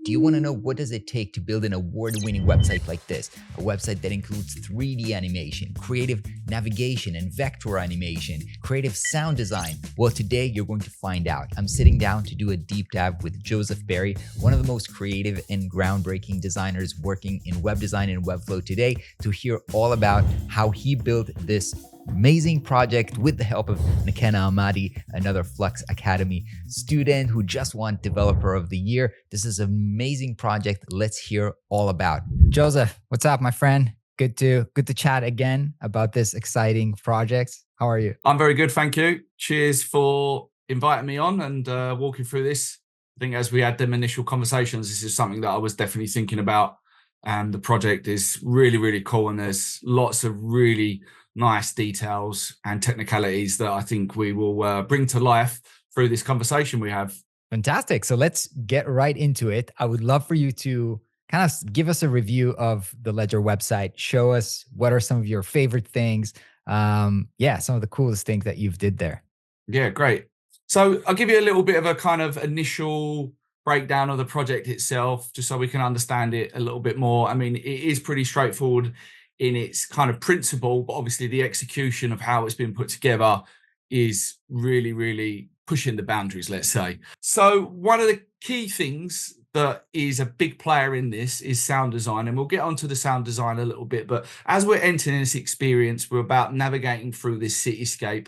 Do you want to know what does it take to build an award-winning website like this? A website that includes 3D animation, creative navigation and vector animation, creative sound design? Well, today you're going to find out. I'm sitting down to do a deep dive with Joseph Berry, one of the most creative and groundbreaking designers working in web design and Webflow today, to hear all about how he built this amazing project with the help of Nakena Ahmadi, another Flux Academy student who just won Developer of the Year. This is an amazing project. Let's hear all about. Joseph, what's up, my friend? Good to chat again about this exciting project. How are you? I'm very good, thank you. Cheers for inviting me on and walking through this. I think as we had them initial conversations, this is something that I was definitely thinking about. And the project is really, really cool. And there's lots of really nice details and technicalities that I think we will bring to life through this conversation we have. Fantastic. So let's get right into it. I would love for you to kind of give us a review of the Ledger website. Show us what are some of your favorite things. Some of the coolest things that you've did there. Yeah, great. So I'll give you a little bit of a kind of initial breakdown of the project itself, just so we can understand it a little bit more. I mean, it is pretty straightforward in its kind of principle, but obviously the execution of how it's been put together is really, really pushing the boundaries, let's say. So one of the key things that is a big player in this is sound design, and we'll get onto the sound design a little bit. But as we're entering this experience, we're about navigating through this cityscape,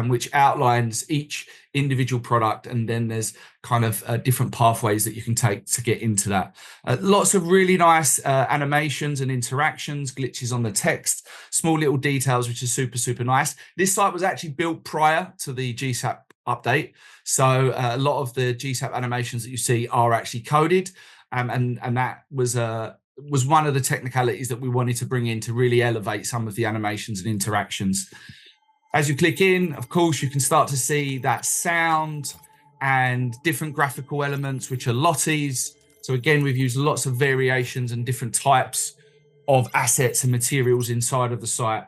which outlines each individual product, and then there's kind of different pathways that you can take to get into that. Lots of really nice animations and interactions, glitches on the text, small little details, which is super, super nice. This site was actually built prior to the GSAP update, so a lot of the GSAP animations that you see are actually coded, and that was one of the technicalities that we wanted to bring in to really elevate some of the animations and interactions. As you click in, of course, you can start to see that sound and different graphical elements, which are lotties. So again, we've used lots of variations and different types of assets and materials inside of the site.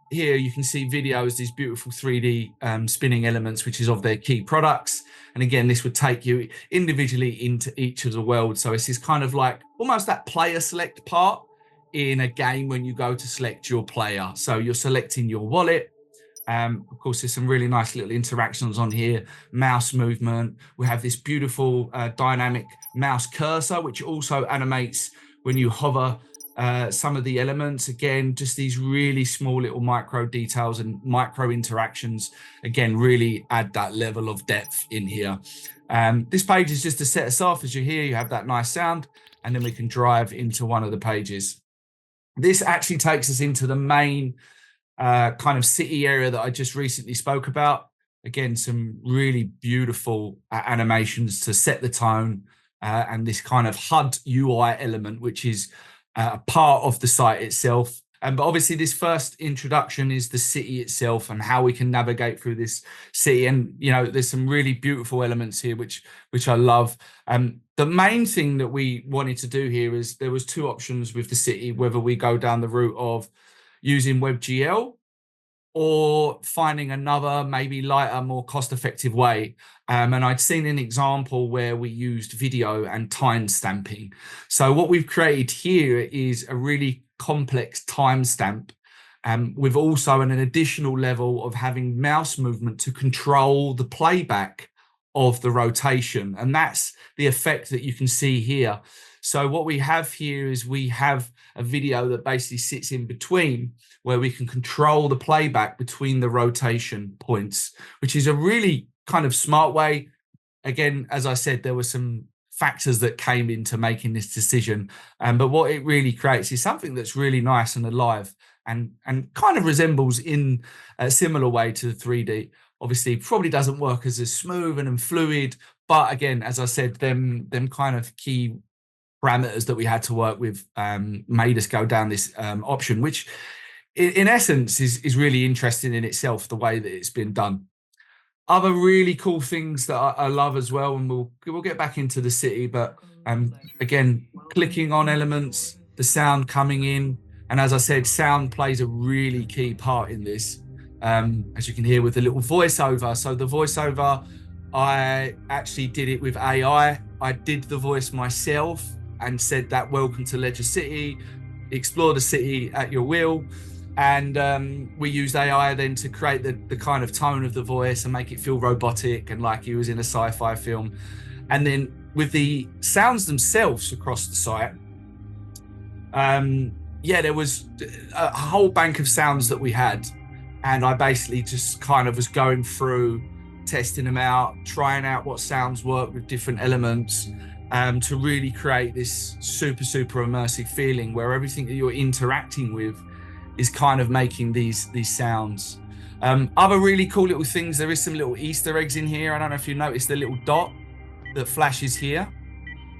Here you can see videos, these beautiful 3D spinning elements, which is of their key products. And again, this would take you individually into each of the worlds. So it's this kind of like almost that player select part in a game when you go to select your player. So you're selecting your wallet. Of course, there's some really nice little interactions on here. Mouse movement. We have this beautiful dynamic mouse cursor, which also animates when you hover some of the elements. Again, just these really small little micro details and micro interactions, again, really add that level of depth in here. This page is just to set us off. As you hear, you have that nice sound, and then we can drive into one of the pages. This actually takes us into the main kind of city area that I just recently spoke about. Again, some really beautiful animations to set the tone, and this kind of HUD UI element, which is a part of the site itself. But obviously this first introduction is the city itself and how we can navigate through this city. And, you know, there's some really beautiful elements here, which I love. The main thing that we wanted to do here is there was two options with the city, whether we go down the route of using WebGL or finding another, maybe lighter, more cost-effective way. And I'd seen an example where we used video and time stamping. So what we've created here is a really complex timestamp, with also an additional level of having mouse movement to control the playback of the rotation. And that's the effect that you can see here. So what we have here is we have a video that basically sits in between, where we can control the playback between the rotation points, which is a really kind of smart way. Again, as I said, there were some factors that came into making this decision. But what it really creates is something that's really nice and alive and kind of resembles in a similar way to the 3D. Obviously, probably doesn't work as smooth and fluid. But again, as I said, them kind of key parameters that we had to work with made us go down this option, which in essence is really interesting in itself, the way that it's been done. Other really cool things that I love as well, and we'll get back into the city, but again, clicking on elements, the sound coming in, and as I said, sound plays a really key part in this, as you can hear with the little voiceover. So the voiceover, I actually did it with AI. I did the voice myself and said that welcome to Ledger City, explore the city at your will. And we used AI then to create the kind of tone of the voice and make it feel robotic and like he was in a sci-fi film. And then with the sounds themselves across the site, there was a whole bank of sounds that we had. And I basically just kind of was going through, testing them out, trying out what sounds work with different elements, to really create this super, super immersive feeling where everything that you're interacting with is kind of making these sounds. Other really cool little things, there is some little Easter eggs in here. I don't know if you noticed the little dot that flashes here.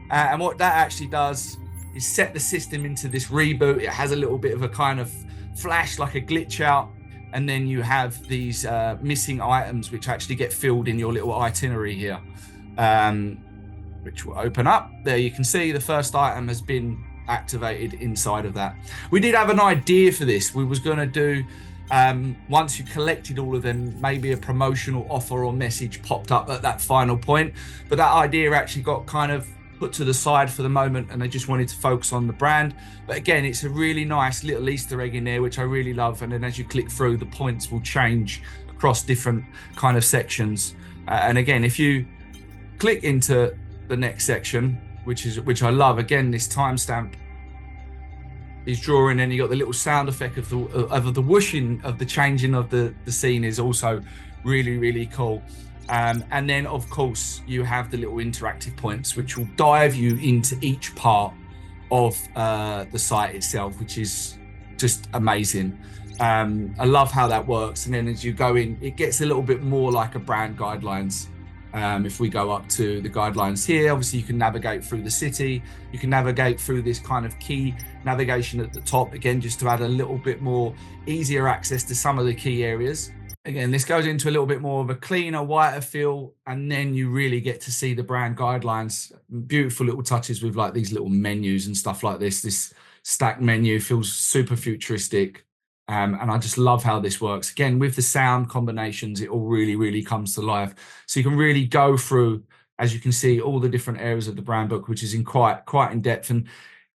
And what that actually does is set the system into this reboot. It has a little bit of a kind of flash, like a glitch out. And then you have these missing items which actually get filled in your little itinerary here, which will open up. There you can see the first item has been activated inside of that. We did have an idea for this. We was going to do, once you collected all of them, maybe a promotional offer or message popped up at that final point. But that idea actually got kind of put to the side for the moment, and they just wanted to focus on the brand. But again, it's a really nice little Easter egg in there, which I really love. And then as you click through, the points will change across different kind of sections. And again, if you click into the next section, which I love, again, this timestamp is drawing, and you got the little sound effect of the whooshing of the changing of the scene is also really, really cool. And then, of course, you have the little interactive points, which will dive you into each part of the site itself, which is just amazing. I love how that works. And then as you go in, it gets a little bit more like a brand guidelines. If we go up to the guidelines here, obviously you can navigate through the city. You can navigate through this kind of key navigation at the top, again, just to add a little bit more easier access to some of the key areas. Again, this goes into a little bit more of a cleaner, whiter feel, and then you really get to see the brand guidelines. Beautiful little touches with like these little menus and stuff like this. This stack menu feels super futuristic. And I just love how this works. Again, with the sound combinations, it all really, really comes to life. So you can really go through, as you can see, all the different areas of the brand book, which is in quite in depth. And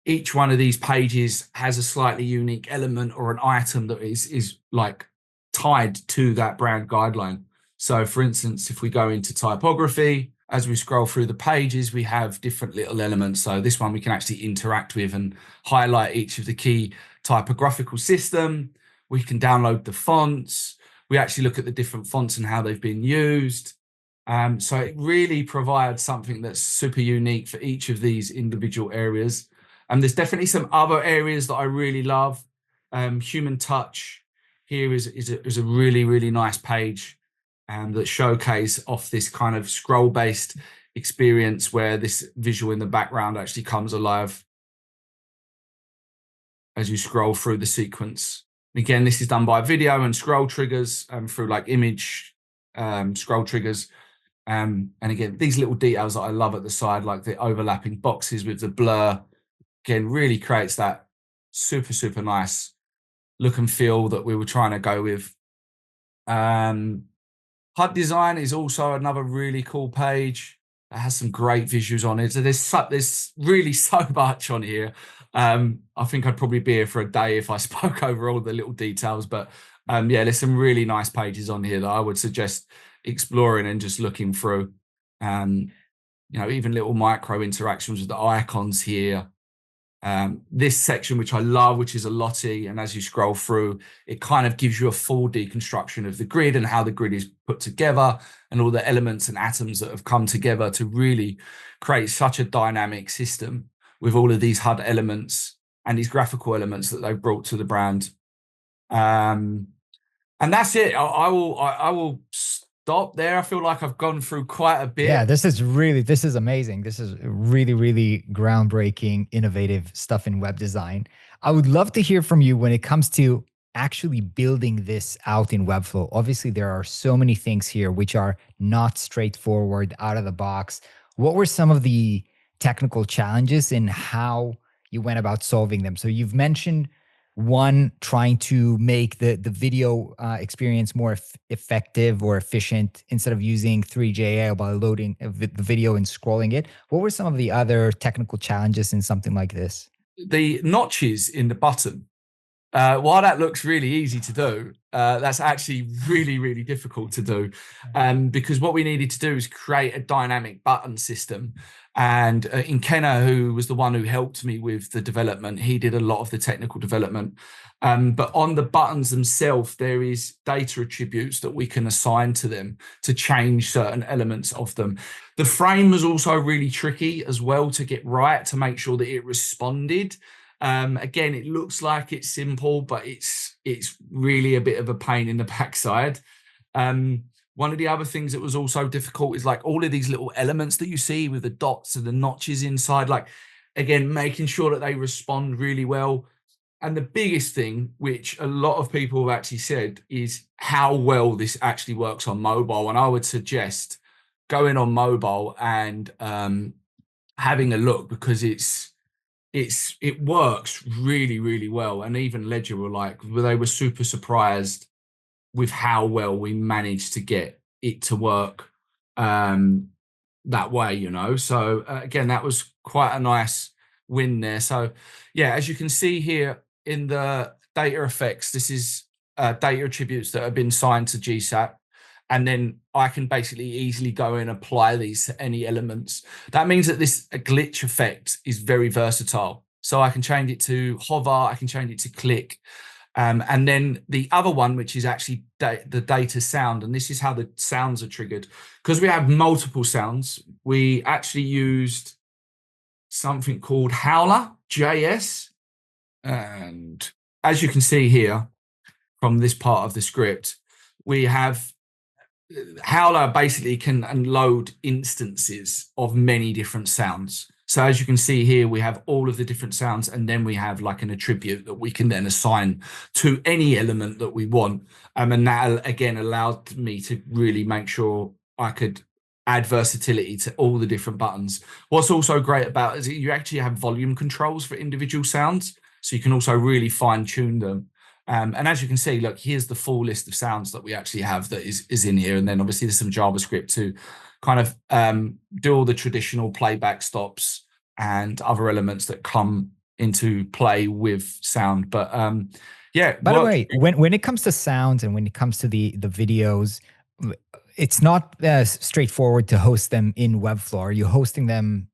each one of these pages has a slightly unique element or an item that is like tied to that brand guideline. So for instance, if we go into typography, as we scroll through the pages, we have different little elements. So this one we can actually interact with and highlight each of the key typographical system. We can download the fonts. We actually look at the different fonts and how they've been used. So it really provides something that's super unique for each of these individual areas. And there's definitely some other areas that I really love. Human touch here is a really, really nice page that showcase off this kind of scroll-based experience where this visual in the background actually comes alive as you scroll through the sequence. Again, this is done by video and scroll triggers through like image scroll triggers. And again, these little details that I love at the side, like the overlapping boxes with the blur, again, really creates that super, super nice look and feel that we were trying to go with. HUD design is also another really cool page. It has some great visuals on it. So there's really so much on here. I think I'd probably be here for a day if I spoke over all the little details. But there's some really nice pages on here that I would suggest exploring and just looking through. Even little micro interactions with the icons here. This section, which I love, which is a Lottie, and as you scroll through, it kind of gives you a full deconstruction of the grid and how the grid is put together and all the elements and atoms that have come together to really create such a dynamic system with all of these HUD elements and these graphical elements that they've brought to the brand. And that's it. I will stop there. I feel like I've gone through quite a bit. Yeah, this is amazing. This is really, really groundbreaking, innovative stuff in web design. I would love to hear from you when it comes to actually building this out in Webflow. Obviously, there are so many things here which are not straightforward out of the box. What were some of the technical challenges and how you went about solving them? So you've mentioned one trying to make the video experience more effective or efficient instead of using 3GL by loading the video and scrolling it. What were some of the other technical challenges in something like this? The notches in the button. While that looks really easy to do, that's actually really, really difficult to do, because what we needed to do is create a dynamic button system. And Ikenna, who was the one who helped me with the development, he did a lot of the technical development. But on the buttons themselves, there is data attributes that we can assign to them to change certain elements of them. The frame was also really tricky as well to get right, to make sure that it responded. Again, it looks like it's simple, but it's really a bit of a pain in the backside. One of the other things that was also difficult is like all of these little elements that you see with the dots and the notches inside, like, again, making sure that they respond really well. And the biggest thing, which a lot of people have actually said, is how well this actually works on mobile. And I would suggest going on mobile and having a look, because it works really, really well. And even Ledger they were super surprised with how well we managed to get it to work that way, you know. So again, that was quite a nice win there. So yeah, as you can see here in the data effects, this is data attributes that have been signed to GSAP. And then I can basically easily go and apply these to any elements. That means that this glitch effect is very versatile. So I can change it to hover, I can change it to click. And then the other one, which is actually the data sound, and this is how the sounds are triggered. Because we have multiple sounds, we actually used something called Howler JS. And as you can see here from this part of the script, we have Howler basically can unload instances of many different sounds. So as you can see here, we have all of the different sounds, and then we have like an attribute that we can then assign to any element that we want. And that again allowed me to really make sure I could add versatility to all the different buttons. What's also great about it is that you actually have volume controls for individual sounds, so you can also really fine tune them. And as you can see, look, here's the full list of sounds that we actually have that is in here. And then obviously there's some JavaScript to kind of do all the traditional playback stops and other elements that come into play with sound. But yeah. By the way, when it comes to sounds and when it comes to the videos, it's not straightforward to host them in Webflow. Are you hosting them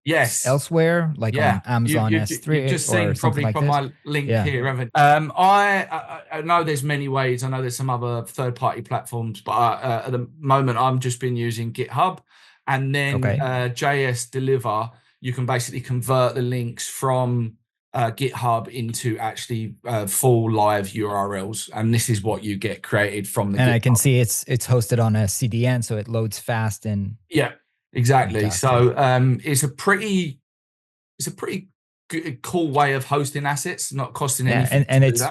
elsewhere, like on Amazon S3? You've just seen probably from my link here, haven't you? I know there's many ways. I know there's some other third-party platforms, but at the moment, I'm just been using GitHub. And then JS Deliver, you can basically convert the links from GitHub into actually full live URLs, and this is what you get created from the. And GitHub. I can see it's hosted on a CDN, so it loads fast and. Yeah, exactly. Fantastic. So it's a pretty good, cool way of hosting assets, not costing anything. And it's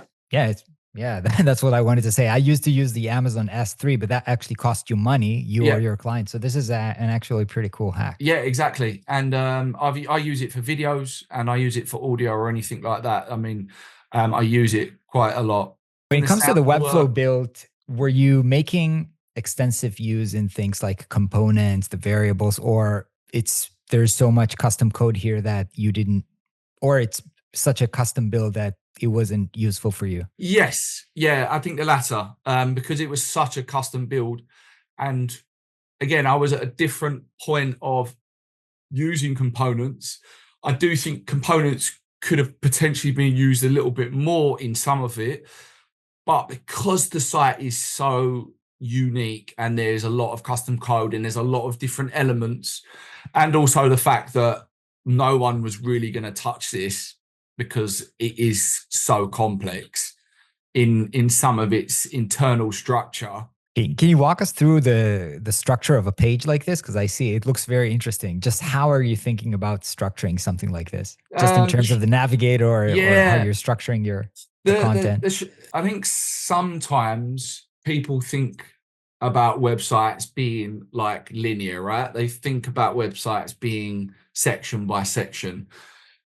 that's what I wanted to say. I used to use the Amazon S3, but that actually cost you money, or your client. So this is an actually pretty cool hack. Yeah, exactly. And I use it for videos, and I use it for audio or anything like that. I mean, I use it quite a lot. When it comes to the Webflow build, were you making extensive use in things like components, the variables, or there's so much custom code here that you didn't, or it's such a custom build that it wasn't useful for you? Yes. Yeah, I think the latter, because it was such a custom build. And again, I was at a different point of using components. I do think components could have potentially been used a little bit more in some of it, but because the site is so unique and there's a lot of custom code and there's a lot of different elements, and also the fact that no one was really going to touch this because it is so complex in some of its internal structure. Can you walk us through the structure of a page like this? Because I see it looks very interesting. Just how are you thinking about structuring something like this? Just in terms of the navigator or how you're structuring your content? I think sometimes people think about websites being like linear, right? They think about websites being section by section.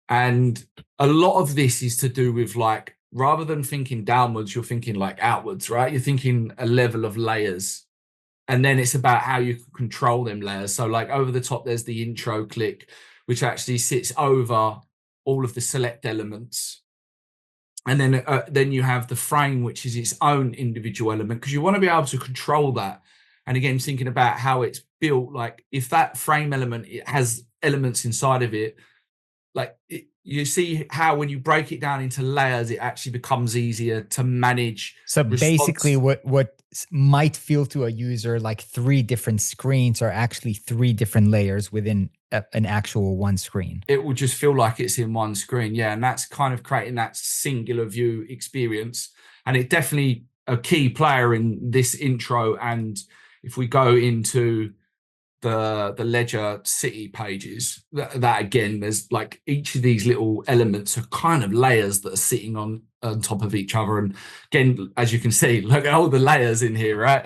And a lot of this is to do with like rather than thinking downwards, you're thinking like outwards, right? You're thinking a level of layers. And then it's about how you control them layers. So like over the top, there's the intro click, which actually sits over all of the select elements. And then you have the frame, which is its own individual element, because you want to be able to control that. And again, thinking about how it's built, like if that frame element, it has elements inside of it, like you see how when you break it down into layers, it actually becomes easier to manage. So basically what might feel to a user like 3 different screens are actually 3 different layers within an actual one screen. It will just feel like it's in one screen. Yeah. And that's kind of creating that singular view experience. And it definitely a key player in this intro. And if we go into the Ledger City pages, that again, there's like each of these little elements are kind of layers that are sitting on top of each other. And again, as you can see, look at all the layers in here, right?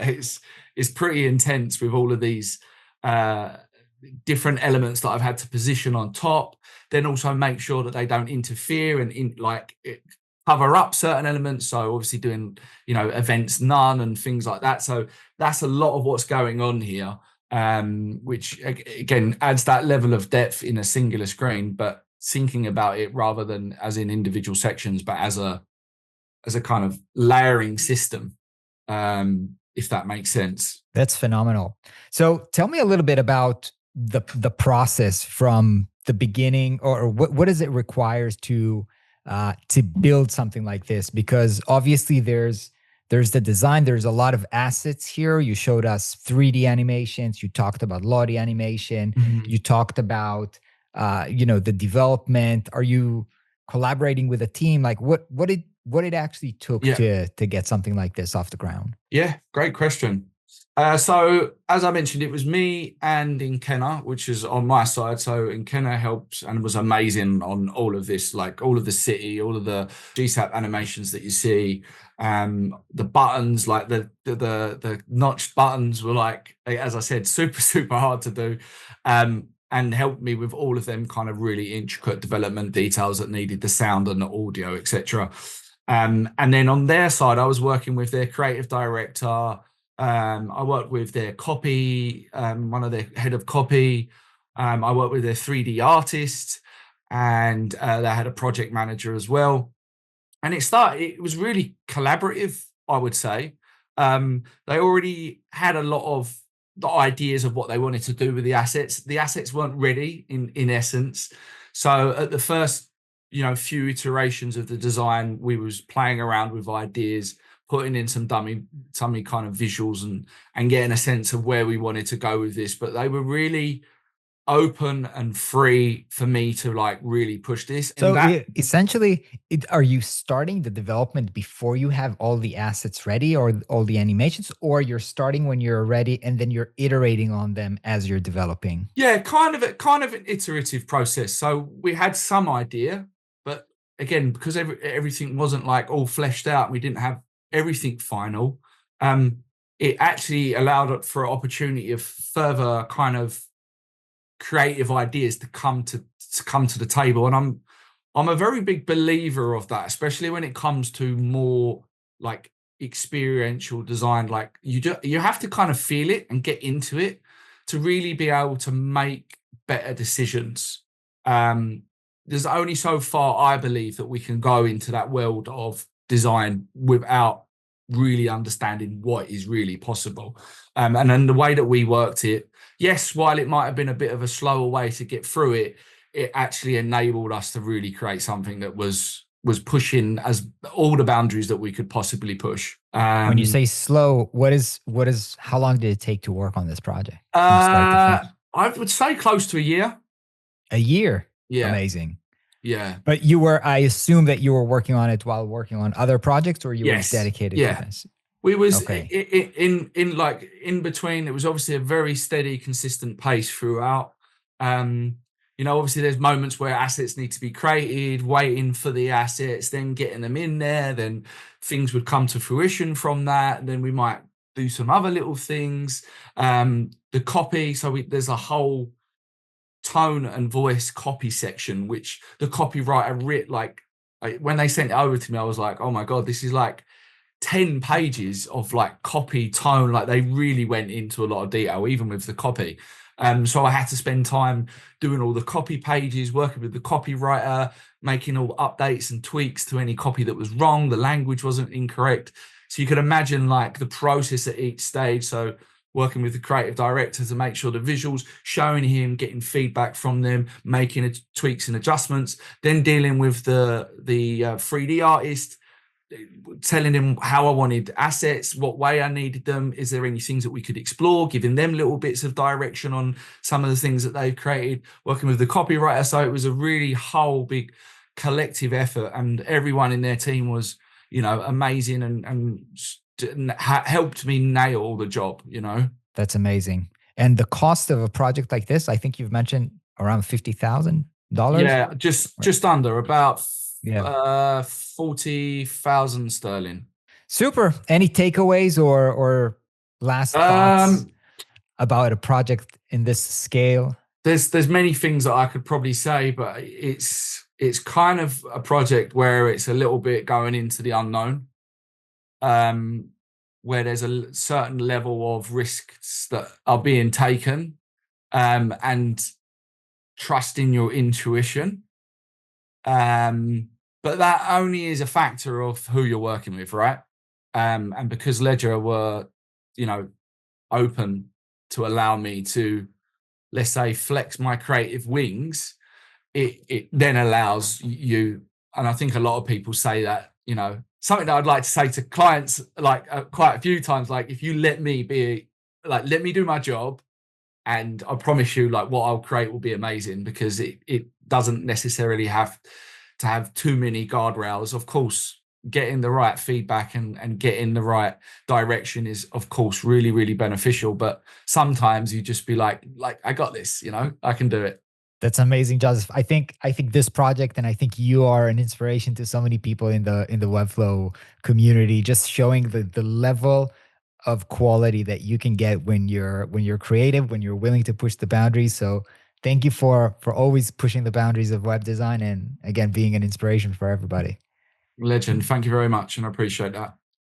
It's pretty intense with all of these different elements that I've had to position on top, then also make sure that they don't interfere and cover up certain elements. So obviously doing, events none and things like that. So that's a lot of what's going on here. Which again adds that level of depth in a singular screen, but thinking about it rather than as in individual sections, but as a kind of layering system, if that makes sense. That's phenomenal. So tell me a little bit about the process from the beginning, or what does it requires to build something like this? Because obviously there's the design, there's a lot of assets here. You showed us 3D animations, you talked about Lottie animation, you talked about the development. Are you collaborating with a team? Like what it actually took to get something like this off the ground? Yeah, great question. So as I mentioned, it was me and Inkena, which is on my side. So Inkena helped and was amazing on all of this, like all of the city, all of the GSAP animations that you see. The buttons, like the notched buttons were like, as I said, super hard to do. And helped me with all of them kind of really intricate development details that needed the sound and the audio, etc. And then on their side, I was working with their creative director. I worked with their copy, one of their head of copy. I worked with their 3D artist, and they had a project manager as well. And it was really collaborative, I would say. They already had a lot of the ideas of what they wanted to do with the assets. The assets weren't ready in essence. So at the first, few iterations of the design, we was playing around with ideas, putting in some dummy kind of visuals and getting a sense of where we wanted to go with this. But they were really open and free for me to like really push this. So essentially, are you starting the development before you have all the assets ready or all the animations, or you're starting when you're ready and then you're iterating on them as you're developing? Yeah, kind of an iterative process. So we had some idea, but again, because everything wasn't like all fleshed out, we didn't have everything final. It actually allowed for opportunity of further kind of creative ideas to come to the table. And I'm a very big believer of that, especially when it comes to more like experiential design. Like you have to kind of feel it and get into it to really be able to make better decisions. There's only so far, I believe, that we can go into that world of design without really understanding what is really possible. And then the way that we worked it, yes, while it might have been a bit of a slower way to get through it, it actually enabled us to really create something that was pushing as all the boundaries that we could possibly push. When you say slow, how long did it take to work on this project? I would say close to a year. A year? Yeah. Amazing. Yeah. But I assume that you were working on it while working on other projects, or you were dedicated to this? We was in between. It was obviously a very steady, consistent pace throughout. Obviously there's moments where assets need to be created, waiting for the assets, then getting them in there, then things would come to fruition from that. And then we might do some other little things. The copy, there's a whole tone and voice copy section, which the copywriter when they sent it over to me, I was like, oh my God, this is like 10 pages of like copy, tone. Like they really went into a lot of detail, even with the copy. So I had to spend time doing all the copy pages, working with the copywriter, making all updates and tweaks to any copy that was wrong. The language wasn't incorrect. So you could imagine like the process at each stage. So working with the creative director to make sure the visuals, showing him, getting feedback from them, making tweaks and adjustments, then dealing with the 3D artist, telling him how I wanted assets, what way I needed them, is there any things that we could explore, giving them little bits of direction on some of the things that they've created, working with the copywriter. So it was a really whole big collective effort, and everyone in their team was, you know, amazing and helped me nail the job, you know. That's amazing. And the cost of a project like this, I think you've mentioned around $50,000. Yeah, just under about 40,000 sterling. Super. Any takeaways or last thoughts about a project in this scale? There's many things that I could probably say, but it's kind of a project where it's a little bit going into the unknown, where there's a certain level of risks that are being taken, and trusting your intuition. But that only is a factor of who you're working with, right? And because Ledger were, you know, open to allow me to, let's say, flex my creative wings, it then allows you, and I think a lot of people say that, you know, something that I'd like to say to clients, like quite a few times, like, if you let me do my job, and I promise you, like, what I'll create will be amazing, because it doesn't necessarily have to have too many guardrails. Of course, getting the right feedback and getting the right direction is, of course, really, really beneficial. But sometimes you just be like, I got this, you know, I can do it. That's amazing, Joseph. I think this project, and I think you are an inspiration to so many people in the Webflow community, just showing the level of quality that you can get when you're creative, when you're willing to push the boundaries. So thank you for always pushing the boundaries of web design, and again, being an inspiration for everybody. Legend. Thank you very much, and I appreciate that.